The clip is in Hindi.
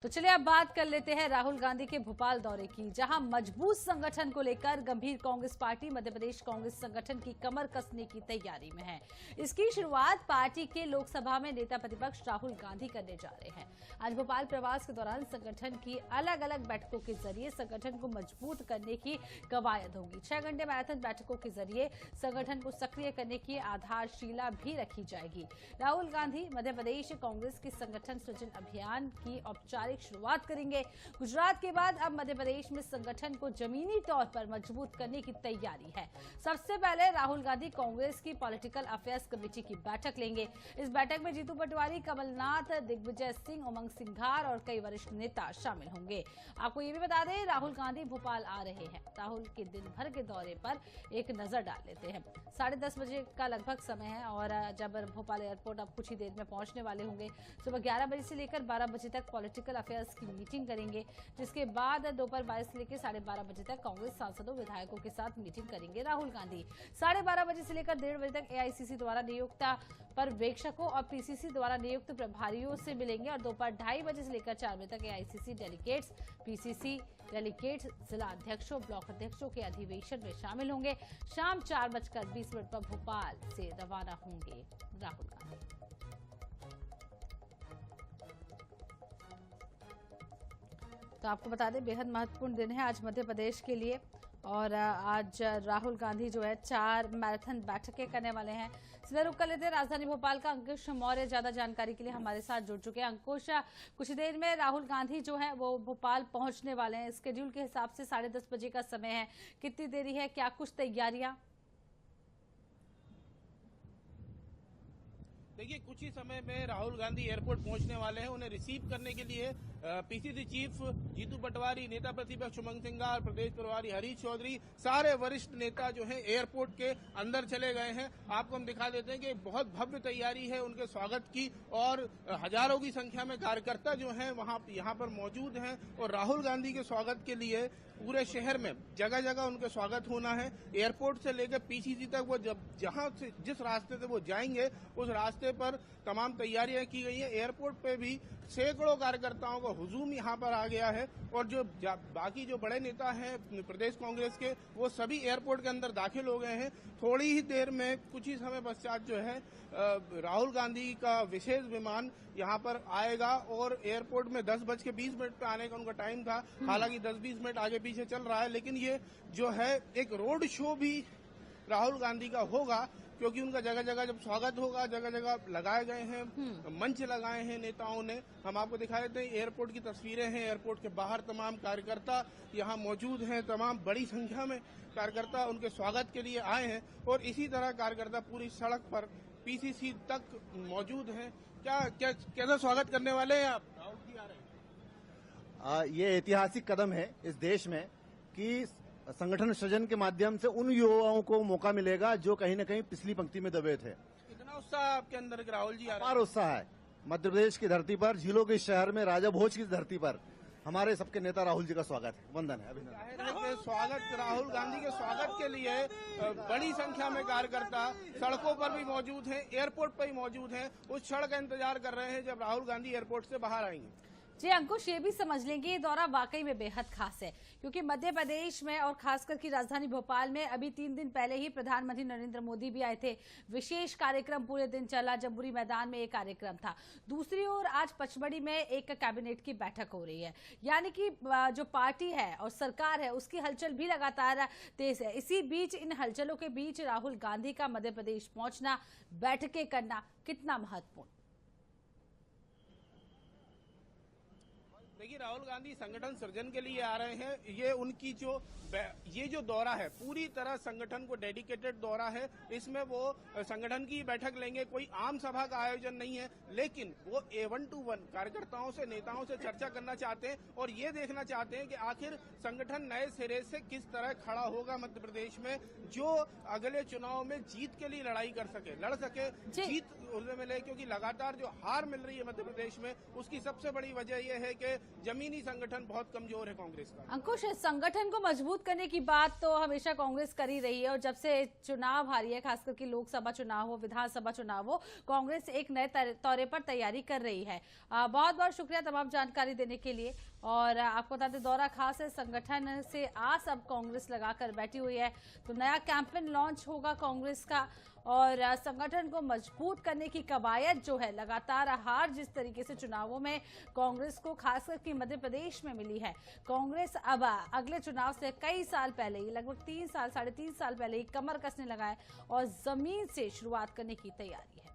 तो चलिए अब बात कर लेते हैं राहुल गांधी के भोपाल दौरे की, जहां मजबूत संगठन को लेकर गंभीर कांग्रेस पार्टी मध्य प्रदेश कांग्रेस संगठन की कमर कसने की तैयारी में है। इसकी शुरुआत पार्टी के लोकसभा में नेता प्रतिपक्ष राहुल गांधी करने जा रहे हैं। आज भोपाल प्रवास के दौरान संगठन की अलग अलग बैठकों के जरिए संगठन को मजबूत करने की कवायद होगी। 6 घंटे मैराथन बैठकों के जरिए संगठन को सक्रिय करने की आधारशिला भी रखी जाएगी। राहुल गांधी मध्य प्रदेश कांग्रेस के संगठन सृजन अभियान की औपचारिक शुरुआत करेंगे। गुजरात के बाद अब मध्य प्रदेश में संगठन को जमीनी तौर पर मजबूत करने की तैयारी है। सबसे पहले राहुल गांधी कांग्रेस की पॉलिटिकल अफेयर्स कमेटी की बैठक लेंगे। इस बैठक में जीतू पटवारी, कमलनाथ, दिग्विजय सिंह, उमंग सिंघार और कई वरिष्ठ नेता शामिल होंगे। आपको ये भी बता दें, राहुल गांधी भोपाल आ रहे हैं। राहुल के दिन भर के दौरे पर एक नजर डाल लेते हैं। 10:30 बजे का लगभग समय है और जब भोपाल एयरपोर्ट अब कुछ ही देर में पहुंचने वाले होंगे। सुबह 11 बजे से लेकर 12 बजे तक पॉलिटिकल अफेयर्स की मीटिंग करेंगे, जिसके बाद दोपहर 12 से लेकर 12:30 बजे तक कांग्रेस सांसदों विधायकों के साथ मीटिंग करेंगे राहुल गांधी। 12:30 बजे से लेकर 1:30 बजे तक एआईसीसी द्वारा नियुक्त पर्यवेक्षकों और पीसीसी द्वारा नियुक्त प्रभारियों से मिलेंगे और दोपहर 2:30 बजे से लेकर 4 बजे तक एआईसीसी डेलीगेट्स, पीसीसी डेलीगेट्स, जिला अध्यक्षों, ब्लॉक अध्यक्षों के अधिवेशन में शामिल होंगे। शाम 4:20 पर भोपाल से रवाना होंगे राहुल गांधी। तो आपको बता दें, बेहद महत्वपूर्ण दिन है आज मध्य प्रदेश के लिए और आज राहुल गांधी जो है 4 मैराथन बैठकें करने वाले हैं। सीधा रुक कर लेते हैं राजधानी भोपाल का अंकुश मौर्य ज्यादा जानकारी के लिए हमारे साथ जुड़ चुके हैं। अंकुश, कुछ देर में राहुल गांधी जो है वो भोपाल पहुंचने वाले हैं। स्केड्यूल के हिसाब से 10:30 बजे का समय है। कितनी देरी है, क्या कुछ तैयारियां? देखिए, कुछ ही समय में राहुल गांधी एयरपोर्ट पहुंचने वाले हैं। उन्हें रिसीव करने के लिए पीसीसी चीफ जीतू पटवारी, नेता प्रतिपक्ष उमंग सिंघार, प्रदेश प्रभारी हरीश चौधरी, सारे वरिष्ठ नेता जो हैं एयरपोर्ट के अंदर चले गए हैं। आपको हम दिखा देते हैं कि बहुत भव्य तैयारी है उनके स्वागत की और हजारों की संख्या में कार्यकर्ता जो हैं यहाँ पर मौजूद हैं और राहुल गांधी के स्वागत के लिए पूरे शहर में जगह जगह उनके स्वागत होना है। एयरपोर्ट से लेकर पीसीसी तक वो जहां से जिस रास्ते से वो जाएंगे उस रास्ते पर तमाम तैयारियां की गई है। एयरपोर्ट पे भी सैकड़ों कार्यकर्ताओं का हुजूम यहाँ पर आ गया है और जो बाकी जो बड़े नेता हैं प्रदेश कांग्रेस के, वो सभी एयरपोर्ट के अंदर दाखिल हो गए हैं। थोड़ी ही देर में, कुछ ही समय पश्चात जो है राहुल गांधी का विशेष विमान यहाँ पर आएगा और एयरपोर्ट में 10:20 पे आने का उनका टाइम था। हालांकि 10-20 मिनट आगे पीछे चल रहा है, लेकिन ये जो है एक रोड शो भी राहुल गांधी का होगा, क्योंकि उनका जगह जगह जब स्वागत होगा, जगह जगह लगाए गए हैं, मंच लगाए हैं नेताओं ने। हम आपको दिखा देते हैं, एयरपोर्ट की तस्वीरें हैं। एयरपोर्ट के बाहर तमाम कार्यकर्ता यहाँ मौजूद हैं। तमाम बड़ी संख्या में कार्यकर्ता उनके स्वागत के लिए आए हैं और इसी तरह कार्यकर्ता पूरी सड़क पर पीसीसी तक मौजूद हैं। कैसा स्वागत करने वाले हैं आप? राहुल जी आ रहे हैं। ये ऐतिहासिक कदम है इस देश में कि संगठन सृजन के माध्यम से उन युवाओं को मौका मिलेगा जो कहीं न कहीं पिछली पंक्ति में दबे थे। कितना उत्साह आपके अंदर कि राहुल जी आ रहे हैं? अपार उत्साह है। मध्य प्रदेश की धरती पर, झीलों के शहर में, राजा भोज की धरती पर हमारे सबके नेता राहुल जी का स्वागत है। वंदन है, अभिनंदन। स्वागत, राहुल गांधी के स्वागत के लिए बड़ी संख्या में कार्यकर्ता सड़कों पर भी मौजूद हैं, एयरपोर्ट पर ही मौजूद हैं। उस क्षण का इंतजार कर रहे हैं जब राहुल गांधी एयरपोर्ट से बाहर आएंगे। जी अंकुश, ये भी समझ लें कि ये दौरा वाकई में बेहद खास है, क्योंकि मध्य प्रदेश में और खासकर की राजधानी भोपाल में अभी 3 दिन पहले ही प्रधानमंत्री नरेंद्र मोदी भी आए थे। विशेष कार्यक्रम पूरे दिन चला, जम्बूरी मैदान में एक कार्यक्रम था। दूसरी ओर आज पचमढ़ी में एक कैबिनेट की बैठक हो रही है, यानी कि जो पार्टी है और सरकार है उसकी हलचल भी लगातार तेज है। इसी बीच, इन हलचलों के बीच राहुल गांधी का मध्य प्रदेश पहुंचना, बैठकें करना कितना महत्वपूर्ण? देखिए, राहुल गांधी संगठन सृजन के लिए आ रहे हैं। ये उनकी ये जो दौरा है पूरी तरह संगठन को डेडिकेटेड दौरा है। इसमें वो संगठन की बैठक लेंगे, कोई आम सभा का आयोजन नहीं है, लेकिन वो 1-to-1 कार्यकर्ताओं से, नेताओं से चर्चा करना चाहते हैं और ये देखना चाहते हैं कि आखिर संगठन नए सिरे से किस तरह खड़ा होगा मध्य प्रदेश में, जो अगले चुनाव में जीत के लिए लड़ सके। जीत उर्दे मिले, क्योंकि लगातार जो हार मिल रही है मध्य प्रदेश में उसकी सबसे बड़ी वजह यह है कि जमीनी संगठन बहुत कमजोर है कांग्रेस का। अंकुश, संगठन को मजबूत करने की बात तो हमेशा कांग्रेस कर ही रही है और जब से चुनाव हारी है, खासकर कि लोकसभा चुनाव हो, विधानसभा चुनाव हो, कांग्रेस एक नए तौरे पर तैयारी कर रही है। बहुत बहुत शुक्रिया तमाम जानकारी देने के लिए। और आपको बता दें, दौरा खास है, संगठन से आस अब कांग्रेस लगाकर बैठी हुई है। तो नया कैंपेन लॉन्च होगा कांग्रेस का और संगठन को मजबूत करने की कवायद जो है, लगातार हार जिस तरीके से चुनावों में कांग्रेस को खासकर कि मध्य प्रदेश में मिली है, कांग्रेस अब अगले चुनाव से कई साल पहले ही, लगभग 3 साल 3.5 साल पहले ही कमर कसने लगा है और जमीन से शुरुआत करने की तैयारी है।